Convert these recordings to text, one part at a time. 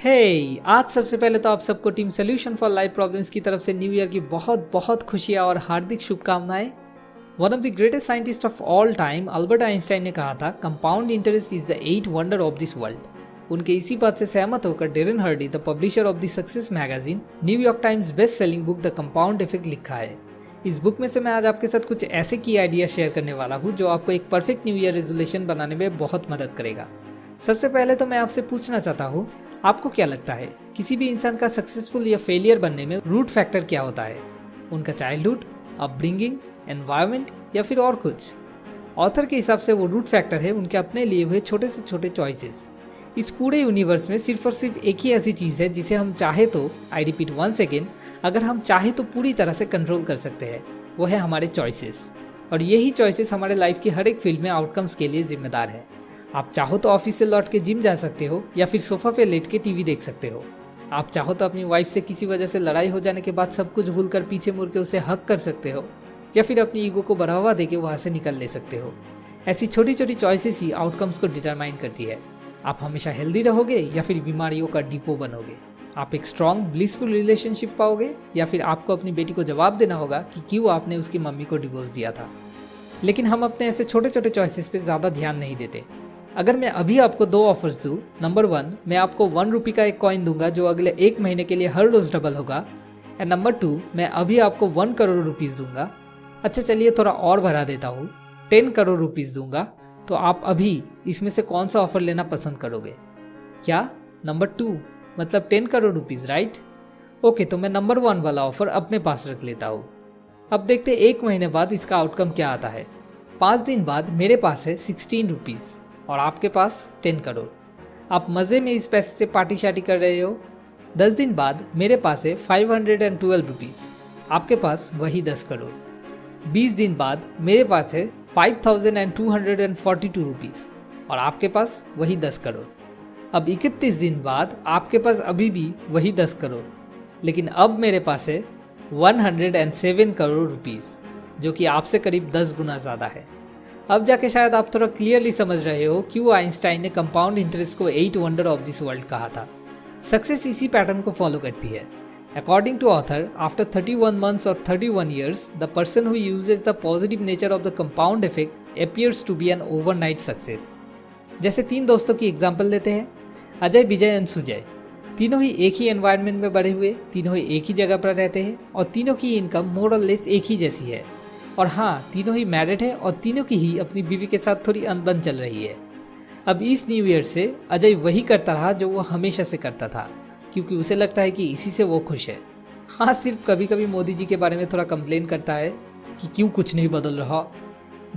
आज सबसे पहले तो आप सबको team solution for life problems की तरफ से न्यू ईयर की बहुत बहुत खुशियां और हार्दिक शुभकामनाएं। One of the greatest scientist of all time Albert Einstein ने कहा था, compound interest is the 8 wonder of this world. उनके इसी बात से सहमत होकर Darren Hardy, the publisher of the Success magazine, New York Times best selling book the compound effect लिखा है। इस बुक में से मैं आज आपके साथ कुछ ऐसे की आइडिया शेयर करने वाला हूँ जो आपको एक परफेक्ट न्यू ईयर रेजोल्यूशन बनाने में बहुत मदद करेगा। सबसे पहले तो मैं आपसे पूछना चाहता हूँ, आपको क्या लगता है किसी भी इंसान का सक्सेसफुल या फेलियर बनने में रूट फैक्टर क्या होता है? उनका चाइल्डहुड, अपब्रिंगिंग, एनवायरनमेंट या फिर और कुछ? ऑथर के हिसाब से वो रूट फैक्टर है उनके अपने लिए हुए छोटे से छोटे चॉइसेस। इस पूरे यूनिवर्स में सिर्फ और सिर्फ एक ही ऐसी चीज़ है जिसे हम चाहे तो, आई रिपीट वंस अगेन, अगर हम चाहे तो पूरी तरह से कंट्रोल कर सकते हैं। वो है हमारे चॉइसेस। और यही चॉइसेस हमारे लाइफ की हर एक फील्ड में आउटकम्स के लिए जिम्मेदार है। आप चाहो तो ऑफिस से लौट के जिम जा सकते हो या फिर सोफा पे लेट के टीवी देख सकते हो। आप चाहो तो अपनी वाइफ से किसी वजह से लड़ाई हो जाने के बाद सब कुछ भूलकर पीछे मुड़ के उसे हक कर सकते हो या फिर अपनी ईगो को बढ़ावा देके वहाँ से निकल ले सकते हो। ऐसी छोटी छोटी चॉइसेस ही आउटकम्स को डिटरमाइन करती है। आप हमेशा हेल्दी रहोगे या फिर बीमारियों का डिपो बनोगे। आप एक स्ट्रॉन्ग ब्लिसफुल रिलेशनशिप पाओगे या फिर आपको अपनी बेटी को जवाब देना होगा कि क्यों आपने उसकी मम्मी को डिवोर्स दिया था। लेकिन हम अपने ऐसे छोटे छोटे चॉइसेस पे ज़्यादा ध्यान नहीं देते। अगर मैं अभी आपको 2 ऑफर्स दूँ, नंबर 1, मैं आपको 1 रुपये का एक कॉइन दूंगा जो अगले 1 महीने के लिए हर रोज डबल होगा। एंड नंबर 2, मैं अभी आपको 1 करोड़ रुपीज़ दूंगा। अच्छा चलिए थोड़ा और बढ़ा देता हूँ, 10 करोड़ रुपीज़ दूंगा। तो आप अभी इसमें से कौन सा ऑफर लेना पसंद करोगे? क्या नंबर 2 मतलब 10 करोड़ रुपीज़, राइट? ओके, तो मैं नंबर 1 वाला ऑफर अपने पास रख लेता हूँ। अब देखते 1 महीने बाद इसका आउटकम क्या आता है। 5 दिन बाद मेरे पास है 16 रुपीज़ और आपके पास 10 करोड़। आप मज़े में इस पैसे से पार्टी शार्टी कर रहे हो। 10 दिन बाद मेरे पास है 512 रुपीज़, आपके पास वही 10 करोड़। 20 दिन बाद मेरे पास है 5242 रुपीज़ और आपके पास वही 10 करोड़। अब 31 दिन बाद आपके पास अभी भी वही 10 करोड़, लेकिन अब मेरे पास है 107 करोड़ रुपीज़, जो कि आपसे करीब 10 गुना ज़्यादा है। अब जाके शायद आप थोड़ा क्लियरली समझ रहे हो क्यों आइंस्टाइन ने कंपाउंड इंटरेस्ट को 8 वंडर ऑफ दिस वर्ल्ड कहा था। सक्सेस इसी पैटर्न को फॉलो करती है। According to author, after 31 months और 31 years, the person who uses the positive nature of the compound effect appears to be an overnight success. जैसे 3 दोस्तों की एग्जाम्पल लेते हैं, अजय, विजय एंड सुजय। तीनों ही एक ही एनवायरनमेंट में बड़े हुए, तीनों ही एक ही जगह पर रहते हैं और तीनों की इनकम मोर और लेस एक ही जैसी है। और हाँ, तीनों ही मैरिड है और तीनों की ही अपनी बीवी के साथ थोड़ी अनबन चल रही है। अब इस न्यू ईयर से अजय वही करता रहा जो वो हमेशा से करता था, क्योंकि उसे लगता है कि इसी से वो खुश है। हाँ, सिर्फ कभी कभी मोदी जी के बारे में थोड़ा कंप्लेन करता है कि क्यों कुछ नहीं बदल रहा।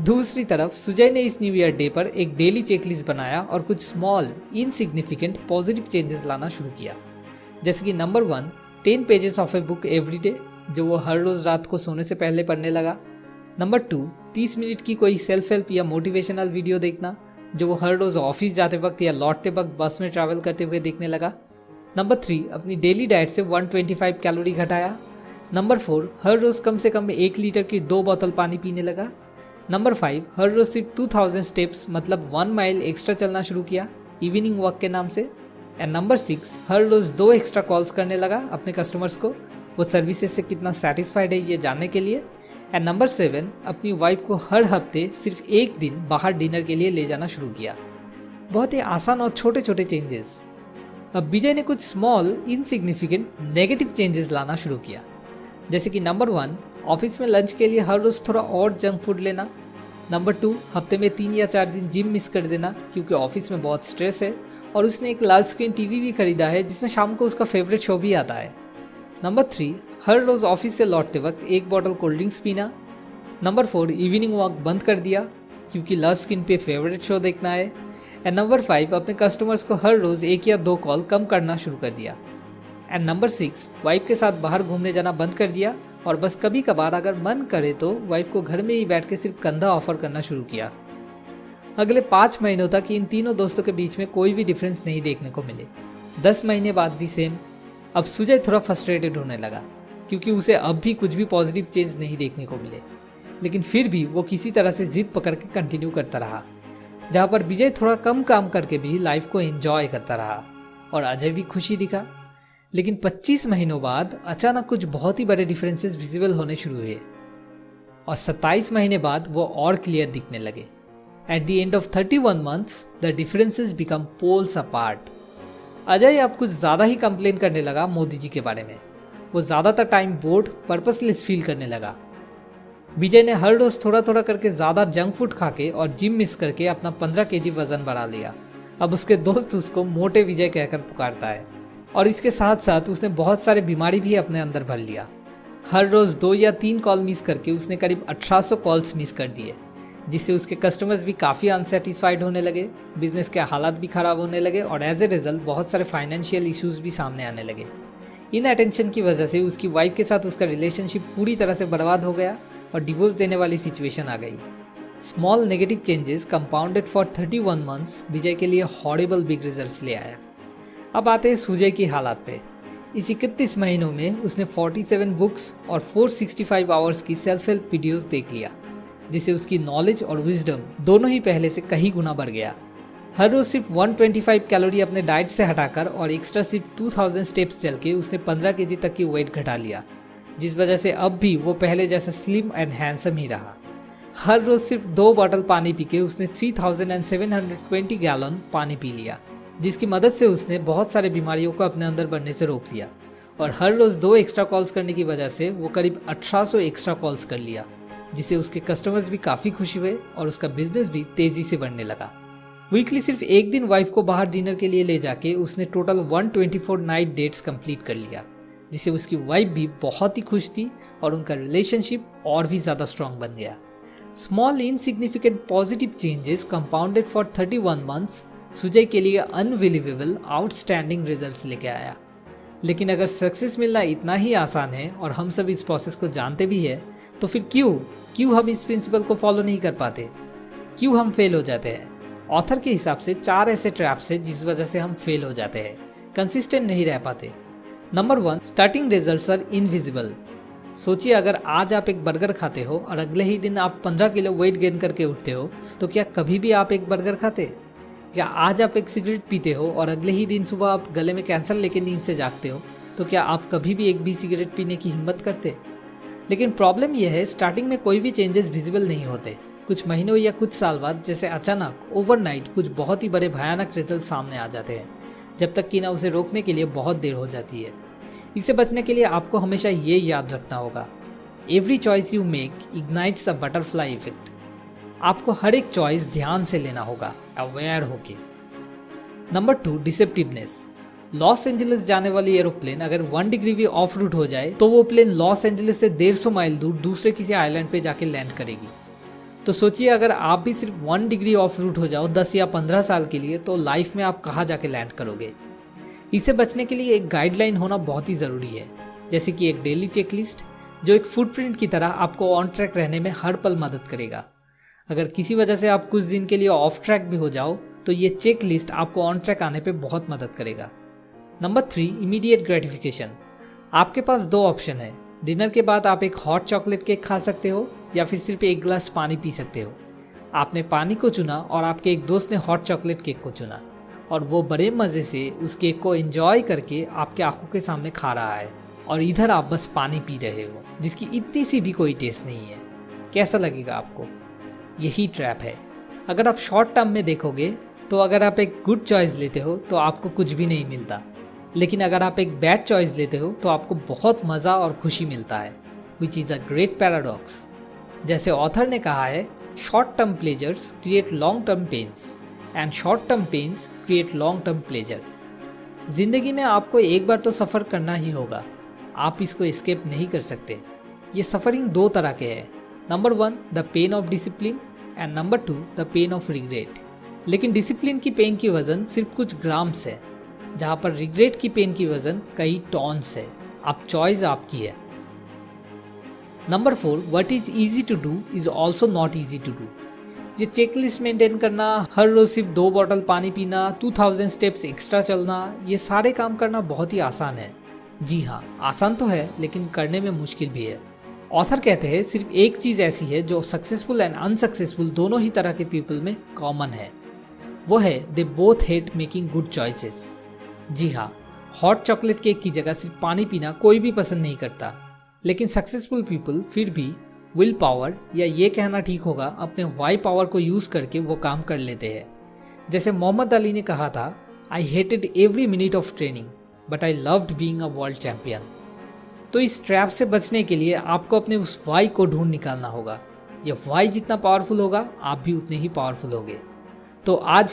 दूसरी तरफ सुजय ने इस न्यू ईयर डे पर एक डेली चेकलिस्ट बनाया और कुछ स्मॉल इनसिग्निफिकेंट पॉजिटिव चेंजेस लाना शुरू किया। जैसे कि number 1, 10 pages of a book every day, जो वो हर रोज रात को सोने से पहले पढ़ने लगा। नंबर 2, 30 मिनट की कोई सेल्फ हेल्प या मोटिवेशनल वीडियो देखना, जो वो हर रोज ऑफिस जाते वक्त या लौटते वक्त बस में ट्रैवल करते हुए देखने लगा। नंबर 3, अपनी डेली डाइट से 125 कैलोरी घटाया। नंबर 4, हर रोज कम से कम 1 लीटर की 2 बोतल पानी पीने लगा। नंबर 5, हर रोज सिर्फ 2000 स्टेप्स मतलब 1 माइल एक्स्ट्रा चलना शुरू किया, इवनिंग वॉक के नाम से। एंड नंबर 6, हर रोज 2 एक्स्ट्रा कॉल्स करने लगा अपने कस्टमर्स को, वो सर्विसेज से कितना सेटिस्फाइड है ये जानने के लिए। एंड नंबर 7, अपनी वाइफ को हर हफ्ते सिर्फ 1 दिन बाहर डिनर के लिए ले जाना शुरू किया। बहुत ही आसान और छोटे छोटे चेंजेस। अब विजय ने कुछ स्मॉल इनसिग्निफिकेंट नेगेटिव चेंजेस लाना शुरू किया। जैसे कि नंबर 1, ऑफिस में लंच के लिए हर रोज थोड़ा और जंक फूड लेना। नंबर 2, हफ्ते में 3 या 4 दिन जिम मिस कर देना क्योंकि ऑफिस में बहुत स्ट्रेस है और उसने एक लार्ज स्क्रीन टीवी भी खरीदा है जिसमें शाम को उसका फेवरेट शो भी आता है। नंबर 3, हर रोज ऑफिस से लौटते वक्त 1 बॉटल कोल्ड ड्रिंक्स पीना। नंबर 4, इवनिंग वॉक बंद कर दिया क्योंकि लार्ज स्क्रीन पे फेवरेट शो देखना है। एंड नंबर 5, अपने कस्टमर्स को हर रोज 1 या 2 कॉल कम करना शुरू कर दिया। एंड नंबर 6, वाइफ के साथ बाहर घूमने जाना बंद कर दिया और बस कभी कभार अगर मन करे तो वाइफ को घर में ही बैठ के सिर्फ कंधा ऑफर करना शुरू किया। अगले 5 महीनों तक इन तीनों दोस्तों के बीच में कोई भी डिफरेंस नहीं देखने को मिले। 10 महीने बाद भी सेम। अब सुजय थोड़ा फ्रस्ट्रेटेड होने लगा क्योंकि उसे अब भी कुछ भी पॉजिटिव चेंज नहीं देखने को मिले, लेकिन फिर भी वो किसी तरह से जिद पकड़ के कंटिन्यू करता रहा। जहाँ पर विजय थोड़ा कम काम करके भी लाइफ को एंजॉय करता रहा और अजय भी खुशी दिखा। लेकिन 25 महीनों बाद अचानक कुछ बहुत ही बड़े डिफरेंसेस विजिबल होने शुरू हुए और 27 महीने बाद वो और क्लियर दिखने लगे। At the end of 31 months the differences become poles apart. Ajay अब कुछ ज़्यादा ही कंप्लेन करने लगा मोदी जी के बारे में। वो ज़्यादातर टाइम बोर्ड पर्पसलेस फील करने लगा। विजय ने हर रोज थोड़ा थोड़ा करके ज़्यादा जंक फूड खा के और जिम मिस करके अपना 15 केजी वजन बढ़ा लिया। अब उसके दोस्त उसको मोटे विजय कहकर पुकारता है और इसके साथ साथ उसने बहुत सारे बीमारी भी अपने अंदर भर लिया। हर रोज 2 या 3 कॉल मिस करके उसने करीब 1800 कॉल्स मिस कर दिए, जिससे उसके कस्टमर्स भी काफ़ी अनसेटिस्फाइड होने लगे, बिजनेस के हालात भी खराब होने लगे और एज ए रिजल्ट बहुत सारे फाइनेंशियल इश्यूज भी सामने आने लगे। इन अटेंशन की वजह से उसकी वाइफ के साथ उसका रिलेशनशिप पूरी तरह से बर्बाद हो गया और डिवोर्स देने वाली सिचुएशन आ गई। Small negative changes compounded for 31 months Vijay के लिए हॉरिबल बिग रिजल्ट्स ले आया। अब आते हैं सुजय की हालात पे। इस 31 महीनों में उसने 47 बुक्स और 465 आवर्स की सेल्फ हेल्प वीडियोस देख लिया, जिससे उसकी नॉलेज और विजडम दोनों ही पहले से कई गुना बढ़ गया। हर रोज सिर्फ 125 कैलोरी अपने डाइट से हटाकर और एक्स्ट्रा सिर्फ 2000 स्टेप्स चल के उसने 15 केजी तक की वेट घटा लिया, जिस वजह से अब भी वो पहले जैसा स्लिम एंड हैंडसम ही रहा। हर रोज सिर्फ 2 बॉटल पानी पी के उसने 3720 गैलन पानी पी लिया, जिसकी मदद से उसने बहुत सारे बीमारियों को अपने अंदर बढ़ने से रोक लिया। और हर रोज 2 एक्स्ट्रा कॉल्स करने की वजह से वो करीब 1800 एक्स्ट्रा कॉल्स कर लिया, जिससे उसके कस्टमर्स भी काफ़ी खुश हुए और उसका बिजनेस भी तेजी से बढ़ने लगा। वीकली सिर्फ एक दिन वाइफ को बाहर डिनर के लिए ले जाके उसने टोटल 124 नाइट डेट्स कंप्लीट कर लिया, जिससे उसकी वाइफ भी बहुत ही खुश थी और उनका रिलेशनशिप और भी ज़्यादा स्ट्रॉन्ग बन गया। Small insignificant positive changes compounded for 31 months Sujay के लिए अनबिलीवेबल आउटस्टैंडिंग रिजल्ट्स लेके आया। लेकिन अगर सक्सेस मिलना इतना ही आसान है और हम सब इस प्रोसेस को जानते भी है, तो फिर क्यों हम इस प्रिंसिपल को फॉलो नहीं कर पाते? क्यों हम फेल हो जाते हैं? ऑथर के हिसाब से 4 ऐसे ट्रैप्स हैं जिस वजह से हम फेल हो जाते हैं, कंसिस्टेंट नहीं रह पाते। Number 1, starting results are invisible. सोचिए, अगर आज आप एक बर्गर खाते हो और अगले ही दिन आप 15 किलो वेट गेन करके उठते हो, तो क्या कभी भी आप एक बर्गर खाते? या आज आप एक सिगरेट पीते हो और अगले ही दिन सुबह आप गले में कैंसर लेके नींद से जागते हो, तो क्या आप कभी भी एक भी सिगरेट पीने की हिम्मत करते? लेकिन प्रॉब्लम यह है, स्टार्टिंग में कोई भी चेंजेस विजिबल नहीं होते। कुछ महीनों या कुछ साल बाद जैसे अचानक ओवरनाइट कुछ बहुत ही बड़े भयानक रिजल्ट सामने आ जाते हैं, जब तक कि ना उसे रोकने के लिए बहुत देर हो जाती है। इसे बचने के लिए आपको हमेशा ये याद रखना होगा, every choice you make ignites a butterfly effect. आपको हर एक चॉइस ध्यान से लेना होगा, अवेयर होके। नंबर 2, डिसेप्टिवनेस। लॉस एंजलिस जाने वाली एरोप्लेन अगर 1 डिग्री भी ऑफ रूट हो जाए तो वो प्लेन लॉस एंजलिस से 150 माइल दूर दूसरे किसी आइलैंड पे जाके लैंड करेगी। तो सोचिए, अगर आप भी सिर्फ 1 डिग्री ऑफ रूट हो जाओ 10 या 15 साल के लिए, तो लाइफ में आप कहाँ जाके लैंड करोगे? इसे बचने के लिए एक गाइडलाइन होना बहुत ही ज़रूरी है, जैसे कि एक डेली चेकलिस्ट जो एक फुटप्रिंट की तरह आपको ऑन ट्रैक रहने में हर पल मदद करेगा। अगर किसी वजह से आप कुछ दिन के लिए ऑफ ट्रैक भी हो जाओ, तो ये चेक लिस्ट आपको ऑन ट्रैक आने पे बहुत मदद करेगा। Number 3, immediate gratification. आपके पास 2 ऑप्शन है। डिनर के बाद आप एक हॉट चॉकलेट केक खा सकते हो या फिर सिर्फ एक गिलास पानी पी सकते हो। आपने पानी को चुना और आपके एक दोस्त ने हॉट चॉकलेट केक को चुना, और वो बड़े मज़े से उस केक को एंजॉय करके आपके आंखों के सामने खा रहा है, और इधर आप बस पानी पी रहे हो जिसकी इतनी सी भी कोई टेस्ट नहीं है। कैसा लगेगा आपको? यही ट्रैप है। अगर आप शॉर्ट टर्म में देखोगे तो अगर आप एक गुड चॉइस लेते हो तो आपको कुछ भी नहीं मिलता, लेकिन अगर आप एक बैड चॉइस लेते हो तो आपको बहुत मज़ा और खुशी मिलता है, which is a great paradox. जैसे ऑथर ने कहा है, short term pleasures create long term pains and short term pains create long term pleasure. जिंदगी में आपको एक बार तो सफ़र करना ही होगा, आप इसको एस्केप नहीं कर सकते। ये सफरिंग 2 तरह के हैं। Number 1, the pain of discipline, and number 2, the pain of regret. लेकिन डिसिप्लिन की पेन की वजन सिर्फ कुछ ग्राम्स है, जहाँ पर रिग्रेट की पेन की वजन कई टॉन्स है। अब चॉइस आपकी है। Number 4, what is easy to do is also not easy to do. ये चेकलिस्ट मेंटेन करना, हर रोज सिर्फ 2 बॉटल पानी पीना, 2000 स्टेप्स एक्स्ट्रा चलना, ये सारे काम करना बहुत ही आसान है। जी हाँ, आसान तो है, लेकिन करने में मुश्किल भी है। ऑथर कहते हैं, सिर्फ एक चीज़ ऐसी है जो सक्सेसफुल एंड अनसक्सेसफुल दोनों ही तरह के पीपल में कॉमन है, वो है they both hate making good choices. जी हाँ, हॉट चॉकलेट केक की जगह सिर्फ पानी पीना कोई भी पसंद नहीं करता, लेकिन सक्सेसफुल पीपल फिर भी विल पावर, या ये कहना ठीक होगा अपने वाई पावर को यूज करके वो काम कर लेते हैं। जैसे मोहम्मद अली ने कहा था, I hated every minute of training but I loved being a world champion. तो इस ट्रैप से बचने के लिए आपको अपने उस वाई को ढूंढ निकालना होगा। ये वाई जितना पावरफुल होगा, आप भी उतने ही पावरफुल होगे। तो आज